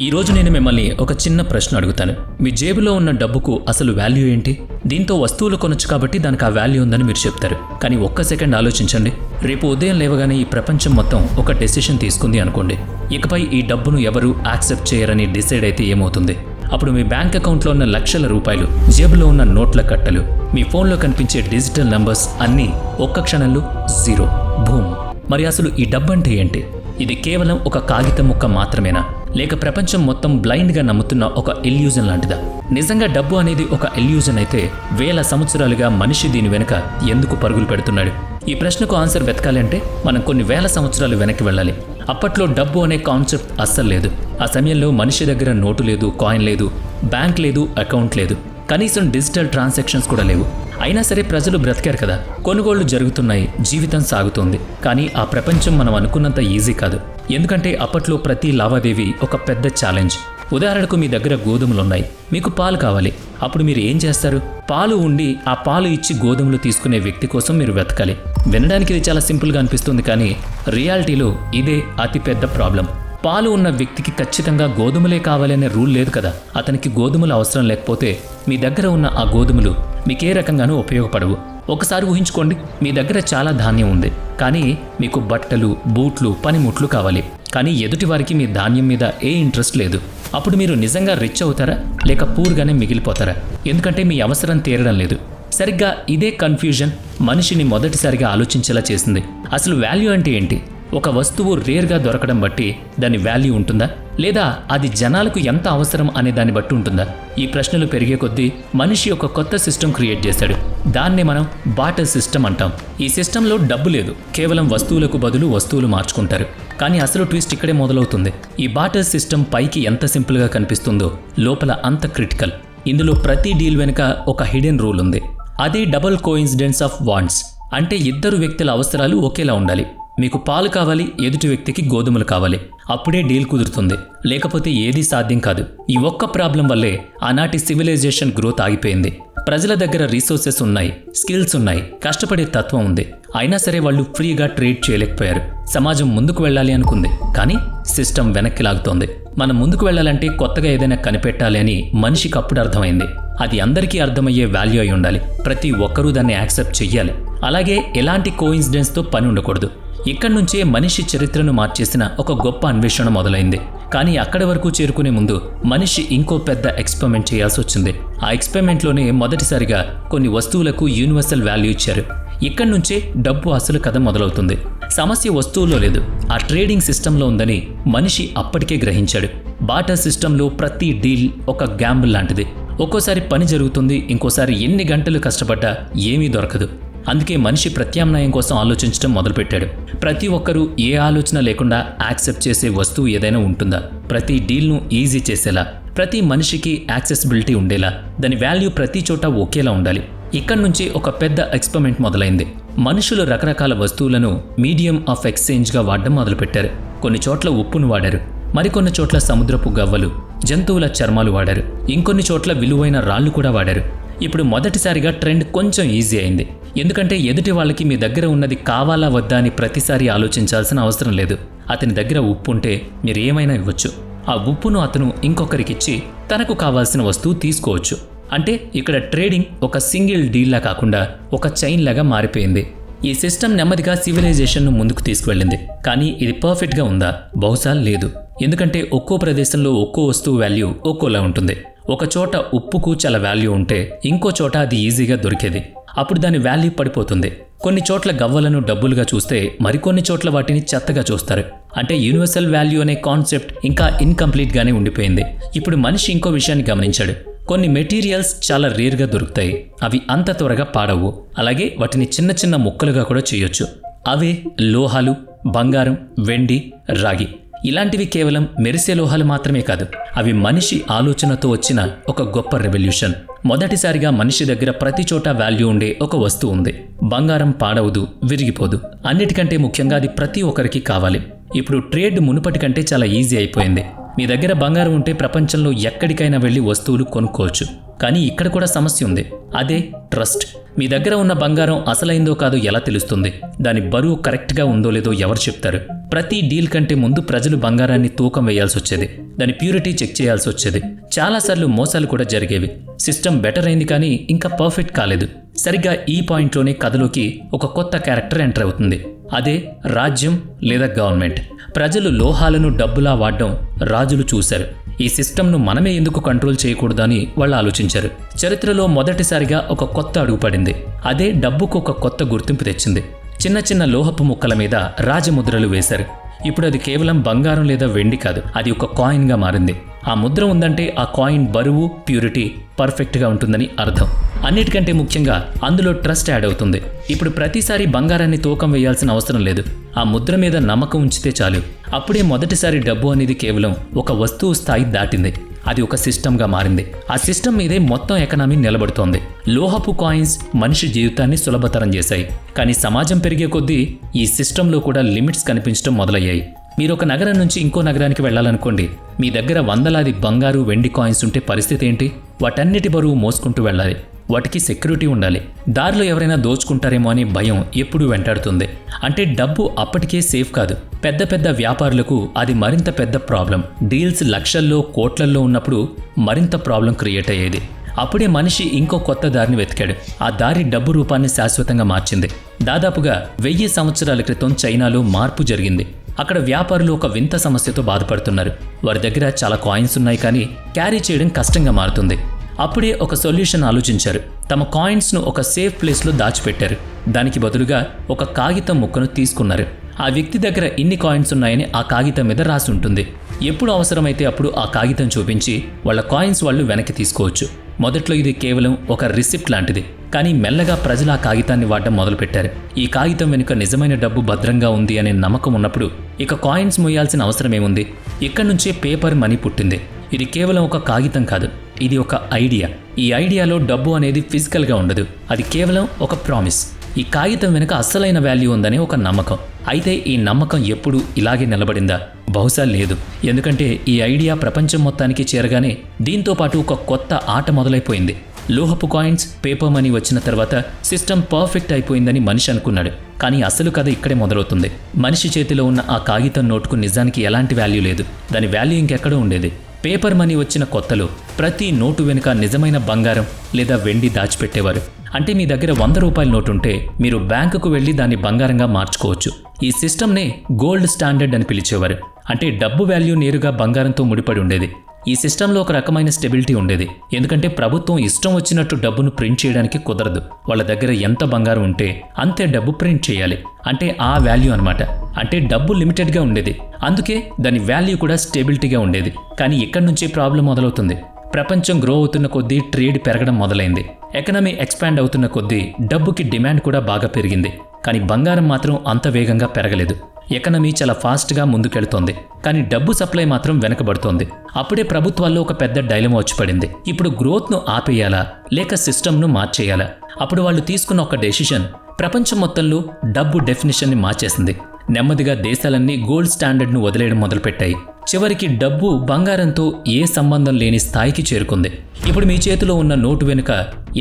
ఈరోజు నేను మిమ్మల్ని ఒక చిన్న ప్రశ్న అడుగుతాను. మీ జేబులో ఉన్న డబ్బుకు అసలు వాల్యూ ఏంటి? దీంతో వస్తువులు కొనొచ్చు కాబట్టి దానికి ఆ వాల్యూ ఉందని మీరు చెప్తారు. కానీ ఒక్క సెకండ్ ఆలోచించండి. రేపు ఉదయం లేవగానే ఈ ప్రపంచం మొత్తం ఒక డెసిషన్ తీసుకుంది అనుకోండి. ఇకపై ఈ డబ్బును ఎవరు యాక్సెప్ట్ చేయరని డిసైడ్ అయితే ఏమవుతుంది? అప్పుడు మీ బ్యాంక్ అకౌంట్లో ఉన్న లక్షల రూపాయలు, జేబులో ఉన్న నోట్ల కట్టలు, మీ ఫోన్లో కనిపించే డిజిటల్ నంబర్స్ అన్నీ ఒక్క క్షణంలో జీరో, భూమ్. మరి అసలు ఈ డబ్బు అంటే ఏంటి? ఇది కేవలం ఒక కాగితం ముక్క మాత్రమేనా? లేక ప్రపంచం మొత్తం బ్లైండ్గా నమ్ముతున్న ఒక ఇల్యూజన్ లాంటిదా? నిజంగా డబ్బు అనేది ఒక ఇల్యూజన్ అయితే వేల సంవత్సరాలుగా మనిషి దీని వెనుక ఎందుకు పరుగులు పెడుతున్నాడు? ఈ ప్రశ్నకు ఆన్సర్ వెతకాలంటే మనం కొన్ని వేల సంవత్సరాలు వెనక్కి వెళ్ళాలి. అప్పట్లో డబ్బు అనే కాన్సెప్ట్ అస్సలు లేదు. ఆ సమయంలో మనిషి దగ్గర నోటు లేదు, కాయిన్ లేదు, బ్యాంక్ లేదు, అకౌంట్ లేదు, కనీసం డిజిటల్ ట్రాన్సాక్షన్స్ కూడా లేవు. అయినా సరే ప్రజలు బ్రతికారు కదా. కొనుగోళ్లు జరుగుతున్నాయి, జీవితం సాగుతోంది. కానీ ఆ ప్రపంచం మనం అనుకున్నంత ఈజీ కాదు. ఎందుకంటే అప్పట్లో ప్రతి లావాదేవీ ఒక పెద్ద ఛాలెంజ్. ఉదాహరణకు మీ దగ్గర గోధుమలున్నాయి, మీకు పాలు కావాలి. అప్పుడు మీరు ఏం చేస్తారు? పాలు ఉండి ఆ పాలు ఇచ్చి గోధుమలు తీసుకునే వ్యక్తి కోసం మీరు వెతకాలి. వినడానికి ఇది చాలా సింపుల్గా అనిపిస్తుంది, కానీ రియాలిటీలో ఇదే అతిపెద్ద ప్రాబ్లం. పాలు ఉన్న వ్యక్తికి ఖచ్చితంగా గోధుమలే కావాలనే రూల్ లేదు కదా. అతనికి గోధుమలు అవసరం లేకపోతే మీ దగ్గర ఉన్న ఆ గోధుమలు మీకే రకంగానూ ఉపయోగపడవు. ఒకసారి ఊహించుకోండి, మీ దగ్గర చాలా ధాన్యం ఉంది, కానీ మీకు బట్టలు, బూట్లు, పనిముట్లు కావాలి. కానీ ఎదుటి వారికి మీ ధాన్యం మీద ఏ ఇంట్రెస్ట్ లేదు. అప్పుడు మీరు నిజంగా రిచ్ అవుతారా లేక పూర్గానే మిగిలిపోతారా? ఎందుకంటే మీ అవసరం తీరడం లేదు. సరిగ్గా ఇదే కన్ఫ్యూజన్ మనిషిని మొదటిసారిగా ఆలోచించేలా చేసింది. అసలు వాల్యూ అంటే ఏంటి? ఒక వస్తువు రేర్గా దొరకడం బట్టి దాని వాల్యూ ఉంటుందా, లేదా అది జనాలకు ఎంత అవసరం అనే దాన్ని బట్టి ఉంటుందా? ఈ ప్రశ్నలు పెరిగే కొద్దీ మనిషి ఒక కొత్త సిస్టమ్ క్రియేట్ చేశాడు. దాన్నే మనం బాటర్ సిస్టమ్ అంటాం. ఈ సిస్టంలో డబ్బు లేదు, కేవలం వస్తువులకు బదులు వస్తువులు మార్చుకుంటారు. కానీ అసలు ట్విస్ట్ ఇక్కడే మొదలవుతుంది. ఈ బాటర్ సిస్టమ్ పైకి ఎంత సింపుల్గా కనిపిస్తుందో లోపల అంత క్రిటికల్. ఇందులో ప్రతి డీల్ వెనుక ఒక హిడెన్ రూల్ ఉంది. అదే డబుల్ కోఇన్సిడెన్స్ ఆఫ్ వాంట్స్. అంటే ఇద్దరు వ్యక్తుల అవసరాలు ఒకేలా ఉండాలి. మీకు పాలు కావాలి, ఎదుటి వ్యక్తికి గోధుమలు కావాలి. అప్పుడే డీల్ కుదురుతుంది, లేకపోతే ఏదీ సాధ్యం కాదు. ఈ ఒక్క ప్రాబ్లం వల్లే ఆనాటి సివిలైజేషన్ గ్రోత్ ఆగిపోయింది. ప్రజల దగ్గర రీసోర్సెస్ ఉన్నాయి, స్కిల్స్ ఉన్నాయి, కష్టపడే తత్వం ఉంది. అయినా సరే వాళ్ళు ఫ్రీగా ట్రేడ్ చేయలేకపోయారు. సమాజం ముందుకు వెళ్ళాలి అనుకుంది, కానీ సిస్టమ్ వెనక్కి లాగుతోంది. మనం ముందుకు వెళ్ళాలంటే కొత్తగా ఏదైనా కనిపెట్టాలి అని మనిషికి అప్పుడు అర్థమైంది. అది అందరికీ అర్థమయ్యే వాల్యూ అయి ఉండాలి. ప్రతి ఒక్కరూ దాన్ని యాక్సెప్ట్ చెయ్యాలి. అలాగే ఎలాంటి కోఇన్సిడెన్స్తో పని ఉండకూడదు. ఇక్కడి నుంచే మనిషి చరిత్రను మార్చేసిన ఒక గొప్ప అన్వేషణ మొదలైంది. కానీ అక్కడి వరకు చేరుకునే ముందు మనిషి ఇంకో పెద్ద ఎక్స్పెరిమెంట్ చేయాల్సి వచ్చింది. ఆ ఎక్స్పెరిమెంట్లోనే మొదటిసారిగా కొన్ని వస్తువులకు యూనివర్సల్ వాల్యూ ఇచ్చారు. ఇక్కడి నుంచే డబ్బు అసలు కథ మొదలవుతుంది. సమస్య వస్తువుల్లో లేదు, ఆ ట్రేడింగ్ సిస్టంలో ఉందని మనిషి అప్పటికే గ్రహించాడు. బాటర్ సిస్టంలో ప్రతి డీల్ ఒక గ్యాంబుల్ లాంటిది. ఒక్కోసారి పని జరుగుతుంది, ఇంకోసారి ఎన్ని గంటలు కష్టపడ్డా ఏమీ దొరకదు. అందుకే మనిషి ప్రత్యామ్నాయం కోసం ఆలోచించడం మొదలుపెట్టాడు. ప్రతి ఒక్కరూ ఏ ఆలోచన లేకుండా యాక్సెప్ట్ చేసే వస్తువు ఏదైనా ఉంటుందా? ప్రతి డీల్ను ఈజీ చేసేలా, ప్రతి మనిషికి యాక్సెసిబిలిటీ ఉండేలా, దాని వాల్యూ ప్రతి చోట ఒకేలా ఉండాలి. ఇక్కడి నుంచి ఒక పెద్ద ఎక్స్పెరిమెంట్ మొదలైంది. మనుషులు రకరకాల వస్తువులను మీడియం ఆఫ్ ఎక్స్చేంజ్గా వాడడం మొదలుపెట్టారు. కొన్ని చోట్ల ఉప్పును వాడారు, మరికొన్ని చోట్ల సముద్రపు గవ్వలు, జంతువుల చర్మాలు వాడారు, ఇంకొన్ని చోట్ల విలువైన రాళ్లు కూడా వాడారు. ఇప్పుడు మొదటిసారిగా ట్రెండ్ కొంచెం ఈజీ అయింది. ఎందుకంటే ఎదుటి వాళ్ళకి మీ దగ్గర ఉన్నది కావాలా వద్దా అని ప్రతిసారి ఆలోచించాల్సిన అవసరం లేదు. అతని దగ్గర ఉప్పు ఉంటే మీరు ఏమైనా ఇవ్వచ్చు. ఆ ఉప్పును అతను ఇంకొకరికిచ్చి తనకు కావాల్సిన వస్తువు తీసుకోవచ్చు. అంటే ఇక్కడ ట్రేడింగ్ ఒక సింగిల్ డీల్లా కాకుండా ఒక చైన్ లాగా మారిపోయింది. ఈ సిస్టమ్ నెమ్మదిగా సివిలైజేషన్ను ముందుకు తీసుకువెళ్ళింది. కానీ ఇది పర్ఫెక్ట్గా ఉందా? బహుశా లేదు. ఎందుకంటే ఒక్కో ప్రదేశంలో ఒక్కో వస్తువు వాల్యూ ఒక్కోలా ఉంటుంది. ఒక చోట ఉప్పుకు చాలా వాల్యూ ఉంటే ఇంకో చోట అది ఈజీగా దొరికేది. అప్పుడు దాని వాల్యూ పడిపోతుంది. కొన్ని చోట్ల గవ్వలను డబ్బులుగా చూస్తే మరికొన్ని చోట్ల వాటిని చెత్తగా చూస్తారు. అంటే యూనివర్సల్ వాల్యూ అనే కాన్సెప్ట్ ఇంకా ఇన్కంప్లీట్గానే ఉండిపోయింది. ఇప్పుడు మనిషి ఇంకో విషయాన్ని గమనించాడు. కొన్ని మెటీరియల్స్ చాలా రేర్గా దొరుకుతాయి. అవి అంత త్వరగా పాడవు. అలాగే వాటిని చిన్న చిన్న ముక్కలుగా కూడా చేయొచ్చు. అవే లోహాలు, బంగారం, వెండి, రాగి. ఇలాంటివి కేవలం మెరిసే లోహాలు మాత్రమే కాదు, అవి మనిషి ఆలోచనతో వచ్చిన ఒక గొప్ప రెవల్యూషన్. మొదటిసారిగా మనిషి దగ్గర ప్రతి చోట వాల్యూ ఉండే ఒక వస్తువు ఉంది. బంగారం పాడవదు, విరిగిపోదు. అన్నిటికంటే ముఖ్యంగా అది ప్రతి ఒక్కరికి కావాలి. ఇప్పుడు ట్రేడ్ మునుపటి కంటే చాలా ఈజీ అయిపోయింది. మీ దగ్గర బంగారం ఉంటే ప్రపంచంలో ఎక్కడికైనా వెళ్ళి వస్తువులు కొనుక్కోవచ్చు. కానీ ఇక్కడ కూడా సమస్య ఉంది. అదే ట్రస్ట్. మీ దగ్గర ఉన్న బంగారం అసలైందో కాదో ఎలా తెలుస్తుంది? దాని బరువు కరెక్ట్గా ఉందో లేదో ఎవరు చెప్తారు? ప్రతి డీల్ కంటే ముందు ప్రజలు బంగారాన్ని తూకం వేయాల్సి వచ్చేది. దాని ప్యూరిటీ చెక్ చేయాల్సి వచ్చేది. చాలాసార్లు మోసాలు కూడా జరిగేవి. సిస్టమ్ బెటర్ అయింది కానీ ఇంకా పర్ఫెక్ట్ కాలేదు. సరిగ్గా ఈ పాయింట్లోనే కథలోకి ఒక కొత్త క్యారెక్టర్ ఎంటర్ అవుతుంది. అదే రాజ్యం లేదా గవర్నమెంట్. ప్రజలు లోహాలను డబ్బులా వాడడం రాజులు చూశారు. ఈ సిస్టమ్ను మనమే ఎందుకు కంట్రోల్ చేయకూడదని వాళ్ళు ఆలోచించారు. చరిత్రలో మొదటిసారిగా ఒక కొత్త అడుగు పడింది. అదే డబ్బుకు ఒక కొత్త గుర్తింపు తెచ్చింది. చిన్న చిన్న లోహపు ముక్కల మీద రాజముద్రలు వేశారు. ఇప్పుడు అది కేవలం బంగారం లేదా వెండి కాదు, అది ఒక కాయిన్గా మారింది. ఆ ముద్ర ఉందంటే ఆ కాయిన్ బరువు, ప్యూరిటీ పర్ఫెక్ట్గా ఉంటుందని అర్థం. అన్నిటికంటే ముఖ్యంగా అందులో ట్రస్ట్ యాడ్ అవుతుంది. ఇప్పుడు ప్రతిసారి బంగారాన్ని తూకం వేయాల్సిన అవసరం లేదు. ఆ ముద్ర మీద నమ్మకం ఉంచితే చాలు. అప్పుడే మొదటిసారి డబ్బు అనేది కేవలం ఒక వస్తువు స్థాయి దాటింది. అది ఒక సిస్టమ్గా మారింది. ఆ సిస్టమ్ మీదే మొత్తం ఎకనామీ నిలబడుతోంది. లోహపు కాయిన్స్ మనిషి జీవితాన్ని సులభతరం చేశాయి. కానీ సమాజం పెరిగే కొద్దీ ఈ సిస్టంలో కూడా లిమిట్స్ కనిపించడం మొదలయ్యాయి. మీరు ఒక నగరం నుంచి ఇంకో నగరానికి వెళ్ళాలనుకోండి. మీ దగ్గర వందలాది బంగారు, వెండి కాయిన్స్ ఉంటే పరిస్థితి ఏంటి? వాటన్నిటి బరువు మోసుకుంటూ వెళ్ళాలి. వాటికి సెక్యూరిటీ ఉండాలి. దారిలో ఎవరైనా దోచుకుంటారేమో అని భయం ఎప్పుడూ వెంటాడుతుంది. అంటే డబ్బు అప్పటికే సేఫ్ కాదు. పెద్ద పెద్ద వ్యాపారులకు అది మరింత పెద్ద ప్రాబ్లం. డీల్స్ లక్షల్లో, కోట్లల్లో ఉన్నప్పుడు మరింత ప్రాబ్లం క్రియేట్ అయ్యేది. అప్పుడే మనిషి ఇంకో కొత్త దారిని వెతికాడు. ఆ దారి డబ్బు రూపాన్ని శాశ్వతంగా మార్చింది. దాదాపుగా 1000 సంవత్సరాల క్రితం చైనాలో మార్పు జరిగింది. అక్కడ వ్యాపారులు ఒక వింత సమస్యతో బాధపడుతున్నారు. వారి దగ్గర చాలా కాయిన్స్ ఉన్నాయి కానీ క్యారీ చేయడం కష్టంగా మారుతుంది. అప్పుడే ఒక సొల్యూషన్ ఆలోచించారు. తమ కాయిన్స్ను ఒక సేఫ్ ప్లేస్లో దాచిపెట్టారు. దానికి బదులుగా ఒక కాగితం ముక్కను తీసుకున్నారు. ఆ వ్యక్తి దగ్గర ఇన్ని కాయిన్స్ ఉన్నాయని ఆ కాగితం మీద రాసి ఉంటుంది. ఎప్పుడు అవసరమైతే అప్పుడు ఆ కాగితం చూపించి వాళ్ళ కాయిన్స్ వాళ్ళు వెనక్కి తీసుకోవచ్చు. మొదట్లో ఇది కేవలం ఒక రిసిప్ట్ లాంటిది. కానీ మెల్లగా ప్రజలు ఆ కాగితాన్ని వాడడం మొదలుపెట్టారు. ఈ కాగితం వెనుక నిజమైన డబ్బు భద్రంగా ఉంది అనే నమ్మకం ఉన్నప్పుడు ఇక కాయిన్స్ మోయాల్సిన అవసరమేముంది? ఇక్కడి నుంచే పేపర్ మనీ పుట్టింది. ఇది కేవలం ఒక కాగితం కాదు, ఇది ఒక ఐడియా. ఈ ఐడియాలో డబ్బు అనేది ఫిజికల్గా ఉండదు, అది కేవలం ఒక ప్రామిస్. ఈ కాగితం వెనుక అస్సలైన వాల్యూ ఉందనే ఒక నమ్మకం. అయితే ఈ నమ్మకం ఎప్పుడు ఇలాగే నిలబడిందా? బహుశా లేదు. ఎందుకంటే ఈ ఐడియా ప్రపంచం మొత్తానికి చేరగానే దీంతో పాటు ఒక కొత్త ఆట మొదలైపోయింది. లోహపు కాయిన్స్, పేపర్ మనీ వచ్చిన తర్వాత సిస్టమ్ పర్ఫెక్ట్ అయిపోయిందని మనిషి అనుకున్నాడు. కానీ అసలు కథ ఇక్కడే మొదలవుతుంది. మనిషి చేతిలో ఉన్న ఆ కాగితం నోటుకు నిజానికి ఎలాంటి వాల్యూ లేదు. దాని వాల్యూ ఇంకెక్కడో ఉండేది. పేపర్ మనీ వచ్చిన కొత్తలో ప్రతి నోటు వెనుక నిజమైన బంగారం లేదా వెండి దాచిపెట్టేవారు. అంటే మీ దగ్గర 100 రూపాయల నోటు ఉంటే మీరు బ్యాంకుకు వెళ్ళి దాన్ని బంగారంగా మార్చుకోవచ్చు. ఈ సిస్టమ్నే గోల్డ్ స్టాండర్డ్ అని పిలిచేవారు. అంటే డబ్బు వాల్యూ నేరుగా బంగారంతో ముడిపడి ఉండేది. ఈ సిస్టంలో ఒక రకమైన స్టెబిలిటీ ఉండేది. ఎందుకంటే ప్రభుత్వం ఇష్టం వచ్చినట్టు డబ్బును ప్రింట్ చేయడానికి కుదరదు. వాళ్ళ దగ్గర ఎంత బంగారం ఉంటే అంతే డబ్బు ప్రింట్ చేయాలి. అంటే ఆ వాల్యూ అనమాట. అంటే డబ్బు లిమిటెడ్గా ఉండేది. అందుకే దాని వాల్యూ కూడా స్టెబిలిటీగా ఉండేది. కానీ ఇక్కడి నుంచే ప్రాబ్లం మొదలవుతుంది. ప్రపంచం గ్రో అవుతున్న కొద్దీ ట్రేడ్ పెరగడం మొదలైంది. ఎకనామీ ఎక్స్పాండ్ అవుతున్న కొద్దీ డబ్బుకి డిమాండ్ కూడా బాగా పెరిగింది. కానీ బంగారం మాత్రం అంత వేగంగా పెరగలేదు. ఎకనమీ చాలా ఫాస్ట్గా ముందుకెళ్తోంది. కానీ డబ్బు సప్లై మాత్రం వెనకబడుతోంది. అప్పుడే ప్రభుత్వాల్లో ఒక పెద్ద డైలమా వచ్చి పడింది. ఇప్పుడు గ్రోత్ను ఆపేయాలా లేక సిస్టమ్ను మార్చేయాలా? అప్పుడు వాళ్ళు తీసుకున్న ఒక డెసిషన్ ప్రపంచం మొత్తంలో డబ్బు డెఫినిషన్ని మార్చేసింది. నెమ్మదిగా దేశాలన్నీ గోల్డ్ స్టాండర్డ్ను వదిలేయడం మొదలుపెట్టాయి. చివరికి డబ్బు బంగారంతో ఏ సంబంధం లేని స్థాయికి చేరుకుంది. ఇప్పుడు మీ చేతిలో ఉన్న నోటు వెనుక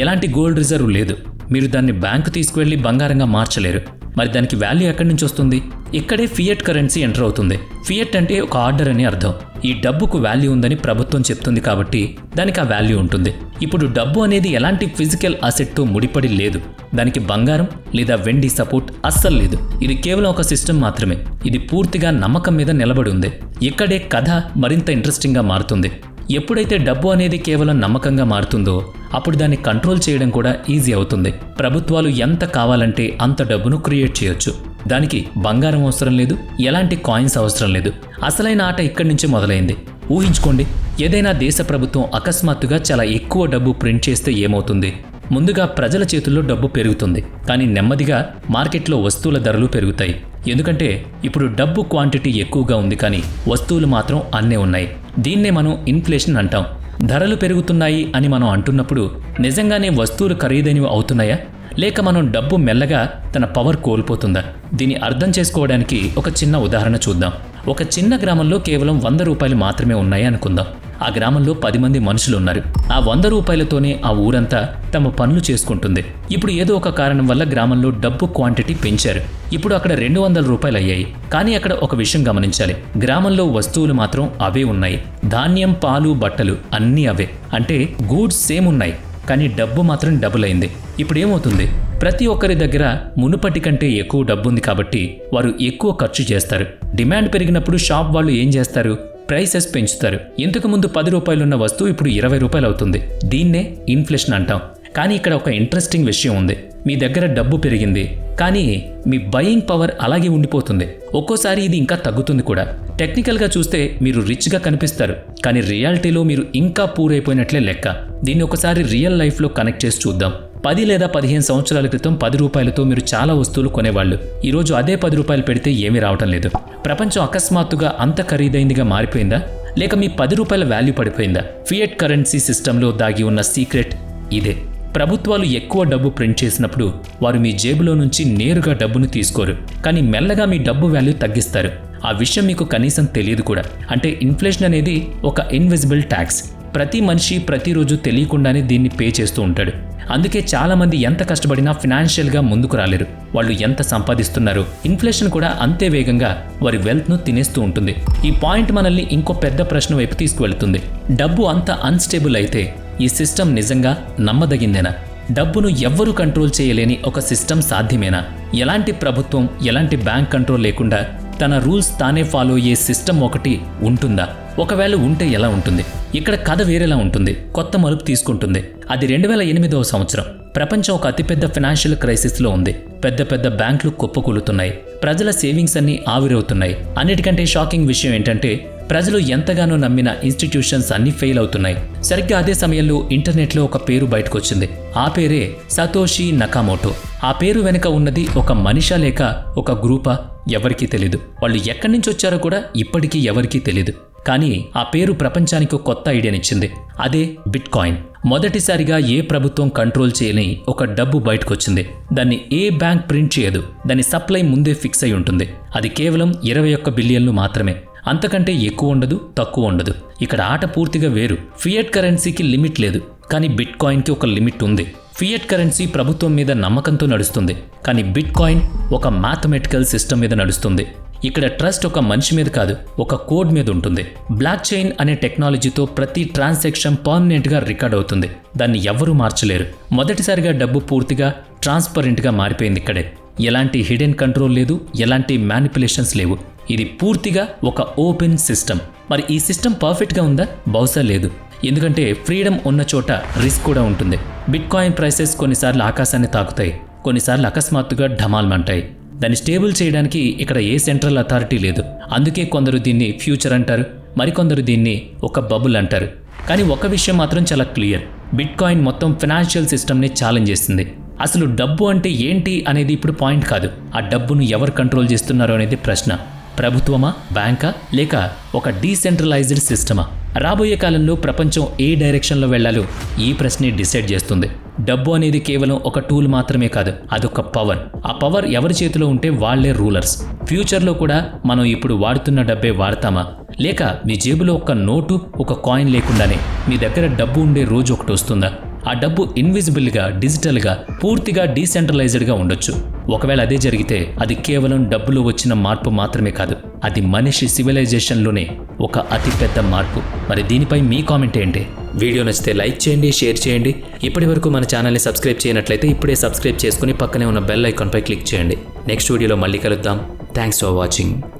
ఎలాంటి గోల్డ్ రిజర్వ్ లేదు. మీరు దాన్ని బ్యాంకు తీసుకువెళ్ళి బంగారంగా మార్చలేరు. మరి దానికి వాల్యూ ఎక్కడి నుంచి వస్తుంది? ఇక్కడే ఫియట్ కరెన్సీ ఎంటర్ అవుతుంది. ఫియట్ అంటే ఒక ఆర్డర్ అని అర్థం. ఈ డబ్బుకు వాల్యూ ఉందని ప్రభుత్వం చెప్తుంది కాబట్టి దానికి ఆ వాల్యూ ఉంటుంది. ఇప్పుడు డబ్బు అనేది ఎలాంటి ఫిజికల్ అసెట్తో ముడిపడి లేదు. దానికి బంగారం లేదా వెండి సపోర్ట్ అస్సలు లేదు. ఇది కేవలం ఒక సిస్టమ్ మాత్రమే. ఇది పూర్తిగా నమ్మకం మీద నిలబడి ఉంది. ఇక్కడే కథ మరింత ఇంట్రెస్టింగ్గా మారుతుంది. ఎప్పుడైతే డబ్బు అనేది కేవలం నమ్మకంగా మారుతుందో అప్పుడు దాన్ని కంట్రోల్ చేయడం కూడా ఈజీ అవుతుంది. ప్రభుత్వాలు ఎంత కావాలంటే అంత డబ్బును క్రియేట్ చేయొచ్చు. దానికి బంగారం అవసరం లేదు, ఎలాంటి కాయిన్స్ అవసరం లేదు. అసలైన ఆట ఇక్కడి నుంచే మొదలైంది. ఊహించుకోండి, ఏదైనా దేశ ప్రభుత్వం అకస్మాత్తుగా చాలా ఎక్కువ డబ్బు ప్రింట్ చేస్తే ఏమవుతుంది? ముందుగా ప్రజల చేతుల్లో డబ్బు పెరుగుతుంది. కానీ నెమ్మదిగా మార్కెట్లో వస్తువుల ధరలు పెరుగుతాయి. ఎందుకంటే ఇప్పుడు డబ్బు క్వాంటిటీ ఎక్కువగా ఉంది కానీ వస్తువులు మాత్రం అన్నే ఉన్నాయి. దీన్నే మనం ఇన్ఫ్లేషన్ అంటాం. ధరలు పెరుగుతున్నాయి అని మనం అంటున్నప్పుడు నిజంగానే వస్తువులు ఖరీదైనవి అవుతున్నాయా లేక మనం డబ్బు మెల్లగా తన పవర్ కోల్పోతుందా? దీన్ని అర్థం చేసుకోవడానికి ఒక చిన్న ఉదాహరణ చూద్దాం. ఒక చిన్న గ్రామంలో కేవలం 100 రూపాయలు మాత్రమే ఉన్నాయి అనుకుందాం. ఆ గ్రామంలో 10 మంది మనుషులు ఉన్నారు. ఆ 100 రూపాయలతోనే ఆ ఊరంతా తమ పనులు చేసుకుంటుంది. ఇప్పుడు ఏదో ఒక కారణం వల్ల గ్రామంలో డబ్బు క్వాంటిటీ పెంచారు. ఇప్పుడు అక్కడ 200 రూపాయలు అయ్యాయి. కానీ అక్కడ ఒక విషయం గమనించాలి. గ్రామంలో వస్తువులు మాత్రం అవే ఉన్నాయి. ధాన్యం, పాలు, బట్టలు అన్నీ అవే. అంటే గూడ్స్ సేమ్ ఉన్నాయి, కానీ డబ్బు మాత్రం డబుల్ అయింది. ఇప్పుడు ఏమవుతుంది? ప్రతి ఒక్కరి దగ్గర మునుపటి కంటే ఎక్కువ డబ్బుంది కాబట్టి వారు ఎక్కువ ఖర్చు చేస్తారు. డిమాండ్ పెరిగినప్పుడు షాప్ వాళ్ళు ఏం చేస్తారు? ప్రైసెస్ పెంచుతారు. ఇంతకుముందు 10 రూపాయలు ఉన్న వస్తువు ఇప్పుడు 20 రూపాయలు అవుతుంది. దీన్నే ఇన్ఫ్లేషన్ అంటాం. కానీ ఇక్కడ ఒక ఇంట్రెస్టింగ్ విషయం ఉంది. మీ దగ్గర డబ్బు పెరిగింది, కానీ మీ బయింగ్ పవర్ అలాగే ఉండిపోతుంది. ఒక్కోసారి ఇది ఇంకా తగ్గుతుంది కూడా. టెక్నికల్గా చూస్తే మీరు రిచ్గా కనిపిస్తారు, కానీ రియాలిటీలో మీరు ఇంకా పూరైపోయినట్లే లెక్క. దీన్ని ఒకసారి రియల్ లైఫ్లో కనెక్ట్ చేసి చూద్దాం. 10 లేదా 15 సంవత్సరాల క్రితం 10 రూపాయలతో మీరు చాలా వస్తువులు కొనేవాళ్ళు. ఈరోజు అదే 10 రూపాయలు పెడితే ఏమీ రావటం లేదు. ప్రపంచం అకస్మాత్తుగా అంత ఖరీదైందిగా మారిపోయిందా, లేక మీ 10 రూపాయల వాల్యూ పడిపోయిందా? ఫియట్ కరెన్సీ సిస్టంలో దాగి ఉన్న సీక్రెట్ ఇదే. ప్రభుత్వాలు ఎక్కువ డబ్బు ప్రింట్ చేసినప్పుడు వారు మీ జేబులో నుంచి నేరుగా డబ్బును తీసుకోరు, కానీ మెల్లగా మీ డబ్బు వాల్యూ తగ్గిస్తారు. ఆ విషయం మీకు కనీసం తెలియదు కూడా. అంటే ఇన్ఫ్లేషన్ అనేది ఒక ఇన్విజిబుల్ ట్యాక్స్. ప్రతి మనిషి ప్రతిరోజు తెలియకుండానే దీన్ని పే చేస్తూ ఉంటాడు. అందుకే చాలామంది ఎంత కష్టపడినా ఫినాన్షియల్గా ముందుకు రాలేరు. వాళ్ళు ఎంత సంపాదిస్తున్నారో ఇన్ఫ్లేషన్ కూడా అంతే వేగంగా వారి వెల్త్ను తినేస్తూ ఉంటుంది. ఈ పాయింట్ మనల్ని ఇంకో పెద్ద ప్రశ్న వైపు తీసుకువెళ్తుంది. డబ్బు అంత అన్స్టేబుల్ అయితే ఈ సిస్టమ్ నిజంగా నమ్మదగిందేనా? డబ్బును ఎవ్వరూ కంట్రోల్ చేయలేని ఒక సిస్టమ్ సాధ్యమేనా? ఎలాంటి ప్రభుత్వం, ఎలాంటి బ్యాంక్ కంట్రోల్ లేకుండా తన రూల్స్ తానే ఫాలో అయ్యే సిస్టమ్ ఒకటి ఉంటుందా? ఒకవేళ ఉంటే ఎలా ఉంటుంది? ఇక్కడ కథ వేరేలా ఉంటుంది, కొత్త మలుపు తీసుకుంటుంది. అది 2008వ సంవత్సరం. ప్రపంచం ఒక అతిపెద్ద ఫైనాన్షియల్ క్రైసిస్లో ఉంది. పెద్ద పెద్ద బ్యాంకులు కుప్పకూలుతున్నాయి. ప్రజల సేవింగ్స్ అన్నీ ఆవిరవుతున్నాయి. అన్నిటికంటే షాకింగ్ విషయం ఏంటంటే ప్రజలు ఎంతగానో నమ్మిన ఇన్స్టిట్యూషన్స్ అన్నీ ఫెయిల్ అవుతున్నాయి. సరిగ్గా అదే సమయంలో ఇంటర్నెట్లో ఒక పేరు బయటకు వచ్చింది. ఆ పేరే సతోషి నకామోటో. ఆ పేరు వెనుక ఉన్నది ఒక మనిషా లేక ఒక గ్రూపా? ఎవరికీ తెలీదు. వాళ్ళు ఎక్కడి నుంచి వచ్చారో కూడా ఇప్పటికీ ఎవరికీ తెలీదు. కానీ ఆ పేరు ప్రపంచానికి కొత్త ఐడియానిచ్చింది. అదే బిట్ కాయిన్. మొదటిసారిగా ఏ ప్రభుత్వం కంట్రోల్ చేయని ఒక డబ్బు బయటకొచ్చింది. దాన్ని ఏ బ్యాంక్ ప్రింట్ చేయదు. దాని సప్లై ముందే ఫిక్స్ అయి ఉంటుంది. అది కేవలం 21 బిలియన్లు మాత్రమే. అంతకంటే ఎక్కువ ఉండదు, తక్కువ ఉండదు. ఇక్కడ ఆట పూర్తిగా వేరు. ఫియట్ కరెన్సీకి లిమిట్ లేదు, కానీ బిట్ కాయిన్కి ఒక లిమిట్ ఉంది. ఫియట్ కరెన్సీ ప్రభుత్వం మీద నమ్మకంతో నడుస్తుంది, కానీ బిట్ కాయిన్ ఒక మ్యాథమెటికల్ సిస్టమ్ మీద నడుస్తుంది. ఇక్కడ ట్రస్ట్ ఒక మనిషి మీద కాదు, ఒక కోడ్ మీద ఉంటుంది. బ్లాక్ చైన్ అనే టెక్నాలజీతో ప్రతి ట్రాన్సాక్షన్ పర్మనెంట్గా రికార్డ్ అవుతుంది. దాన్ని ఎవ్వరూ మార్చలేరు. మొదటిసారిగా డబ్బు పూర్తిగా ట్రాన్స్పరెంట్గా మారిపోయింది ఇక్కడే. ఎలాంటి హిడెన్ కంట్రోల్ లేదు, ఎలాంటి మ్యానిపులేషన్స్ లేవు. ఇది పూర్తిగా ఒక ఓపెన్ సిస్టమ్. మరి ఈ సిస్టమ్ పర్ఫెక్ట్గా ఉందా? బహుశా లేదు. ఎందుకంటే ఫ్రీడమ్ ఉన్న చోట రిస్క్ కూడా ఉంటుంది. బిట్ కాయిన్ ప్రైసెస్ కొన్నిసార్లు ఆకాశాన్ని తాకుతాయి, కొన్నిసార్లు అకస్మాత్తుగా ఢమాల్మంటాయి. దాన్ని స్టేబుల్ చేయడానికి ఇక్కడ ఏ సెంట్రల్ అథారిటీ లేదు. అందుకే కొందరు దీన్ని ఫ్యూచర్ అంటారు, మరికొందరు దీన్ని ఒక బబుల్ అంటారు. కానీ ఒక విషయం మాత్రం చాలా క్లియర్. బిట్ కాయిన్ మొత్తం ఫైనాన్షియల్ సిస్టమ్ని ఛాలెంజ్ చేస్తుంది. అసలు డబ్బు అంటే ఏంటి అనేది ఇప్పుడు పాయింట్ కాదు. ఆ డబ్బును ఎవరు కంట్రోల్ చేస్తున్నారో అనేది ప్రశ్న. ప్రభుత్వమా, బ్యాంకా, లేక ఒక డీసెంట్రలైజ్డ్ సిస్టమా? రాబోయే కాలంలో ప్రపంచం ఏ డైరెక్షన్లో వెళ్లాలో ఈ ప్రశ్నే డిసైడ్ చేస్తుంది. డబ్బు అనేది కేవలం ఒక టూల్ మాత్రమే కాదు, అదొక పవర్. ఆ పవర్ ఎవరి చేతిలో ఉంటే వాళ్లే రూలర్స్. ఫ్యూచర్లో కూడా మనం ఇప్పుడు వాడుతున్న డబ్బే వాడతామా, లేక మీ జేబులో ఒక నోటు, ఒక కాయిన్ లేకుండానే మీ దగ్గర డబ్బు ఉండే రోజు ఒకటి వస్తుందా? ఆ డబ్బు ఇన్విజిబుల్గా, డిజిటల్గా, పూర్తిగా డీసెంట్రలైజ్డ్గా ఉండొచ్చు. ఒకవేళ అదే జరిగితే అది కేవలం డబ్బులో వచ్చిన మార్పు మాత్రమే కాదు, అది మనిషి సివిలైజేషన్లోనే ఒక అతిపెద్ద మార్పు. మరి దీనిపై మీ కామెంట్ ఏంటి? వీడియో నచ్చితే లైక్ చేయండి, షేర్ చేయండి. ఇప్పటి వరకు మన ఛానల్ని సబ్స్క్రైబ్ చేయనట్లయితే ఇప్పుడే సబ్స్క్రైబ్ చేసుకుని పక్కనే ఉన్న బెల్ ఐకాన్పై క్లిక్ చేయండి. నెక్స్ట్ వీడియోలో మళ్ళీ కలుద్దాం. Thanks for watching.